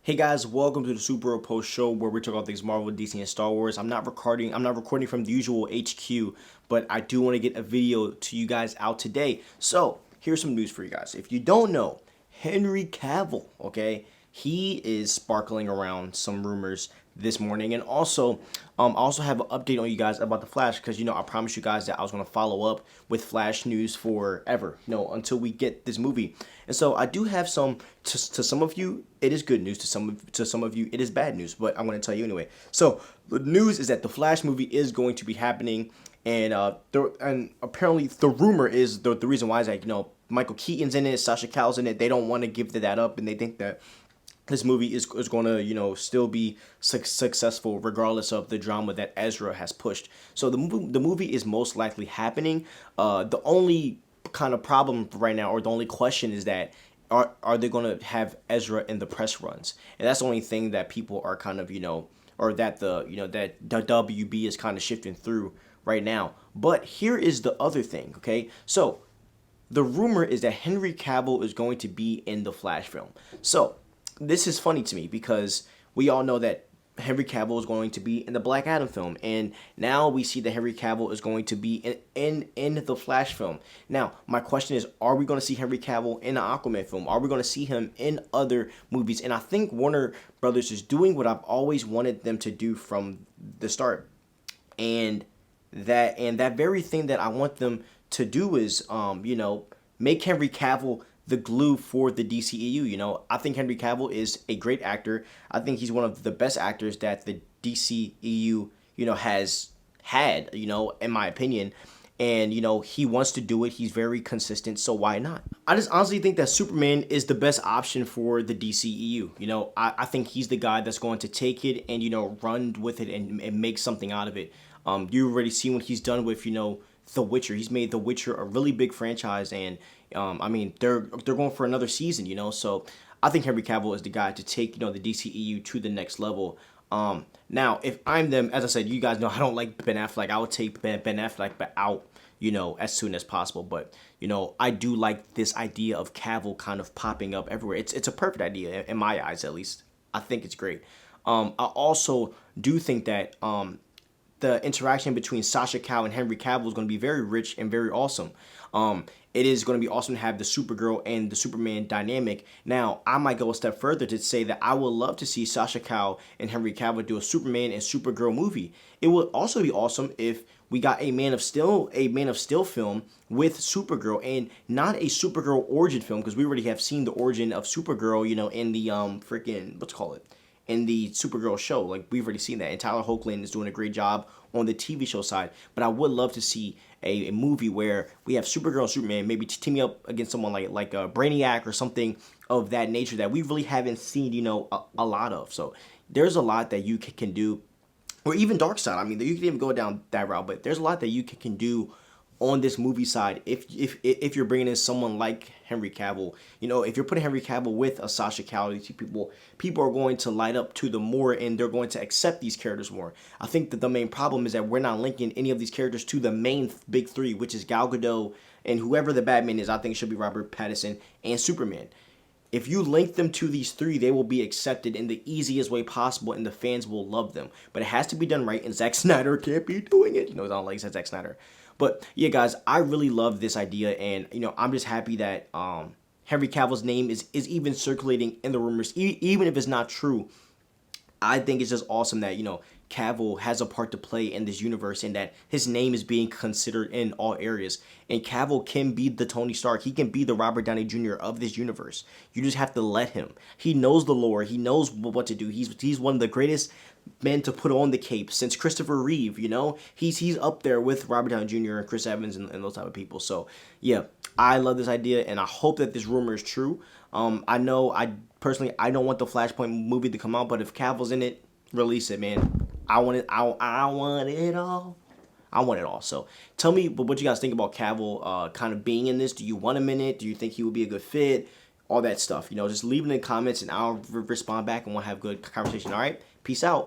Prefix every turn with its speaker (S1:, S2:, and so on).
S1: Hey guys, welcome to the Super Post Show where we talk about things Marvel, DC, and Star Wars. I'm not recording from the usual HQ, but I do want to get a video to you guys out today. So here's some news for you guys. If you don't know, Henry Cavill, okay, he is sparkling around some rumors this morning, and also, I also have an update on you guys about the Flash because I promised you guys that I was gonna follow up with Flash news forever, until we get this movie. And so I do have some to some of you. It is good news to some of you. It is bad news, but I'm gonna tell you anyway. So the news is that the Flash movie is going to be happening, and apparently the rumor is the reason why is that Michael Keaton's in it, Sasha Cal's in it. They don't want to give that up, and they think that this movie is going to still be successful regardless of the drama that Ezra has pushed. So the movie is most likely happening. The only kind of problem right now, or the only question, is that are they going to have Ezra in the press runs? And that's the only thing that people are kind of or that that the WB is kind of shifting through right now. But here is the other thing, okay? So the rumor is that Henry Cavill is going to be in the Flash film. So this is funny to me because we all know that Henry Cavill is going to be in the Black Adam film, and now we see that Henry Cavill is going to be in the Flash film. Now, my question is, are we going to see Henry Cavill in an Aquaman film? Are we going to see him in other movies? And I think Warner Brothers is doing what I've always wanted them to do from the start, and that very thing that I want them to do is make Henry Cavill the glue for the DCEU. I think Henry Cavill is a great actor. I think he's one of the best actors that the DCEU, has had, in my opinion. And, he wants to do it. He's very consistent, so why not? I just honestly think that Superman is the best option for the DCEU. I think he's the guy that's going to take it and, run with it and make something out of it. You already seen what he's done with, The Witcher. He's made The Witcher a really big franchise, and they're going for another season, So I think Henry Cavill is the guy to take the DCEU to the next level. Now if I'm them, as I said, you guys know I don't like Ben Affleck. I would take Ben Affleck out, as soon as possible. But I do like this idea of Cavill kind of popping up everywhere. It's a perfect idea in my eyes, at least. I think it's great. I also do think that the interaction between Sasha Cal and Henry Cavill is going to be very rich and very awesome. It is going to be awesome to have the Supergirl and the Superman dynamic. Now, I might go a step further to say that I would love to see Sasha Cal and Henry Cavill do a Superman and Supergirl movie. It would also be awesome if we got a Man of Steel film with Supergirl, and not a Supergirl origin film, because we already have seen the origin of Supergirl, in the in the Supergirl show. Like, we've already seen that, and Tyler Hoechlin is doing a great job on the TV show side. But I would love to see a movie where we have Supergirl and Superman maybe teaming up against someone like a Brainiac or something of that nature that we really haven't seen a lot of. So there's a lot that you can do, or even Darkseid. I mean, you can even go down that route, but there's a lot that you can do on this movie side if you're bringing in someone like Henry Cavill. If you're putting Henry Cavill with a Sasha Cal, people are going to light up to them more, and they're going to accept these characters more. I think that the main problem is that we're not linking any of these characters to the main big three, which is Gal Gadot and whoever the Batman is. I think it should be Robert Pattinson and Superman. If you link them to these three, they will be accepted in the easiest way possible, and the fans will love them. But it has to be done right, and Zack Snyder can't be doing it. I don't like Zack Snyder. But yeah, guys, I really love this idea, and I'm just happy that Henry Cavill's name is even circulating in the rumors, even if it's not true. I think it's just awesome that Cavill has a part to play in this universe, and that his name is being considered in all areas. And Cavill can be the Tony Stark. He can be the Robert Downey Jr. of this universe. You just have to let him. He knows the lore. He knows what to do. He's one of the greatest men to put on the cape since Christopher Reeve. He's up there with Robert Downey Jr. and Chris Evans and those type of people. So yeah, I love this idea, and I hope that this rumor is true. I know I don't want the Flashpoint movie to come out, but if Cavill's in it, release it, man. I want it. I want it all. I want it all. So tell me what you guys think about Cavill kind of being in this. Do you want him in it? Do you think he would be a good fit? All that stuff. Just leave it in the comments, and I'll respond back, and we'll have good conversation. All right? Peace out.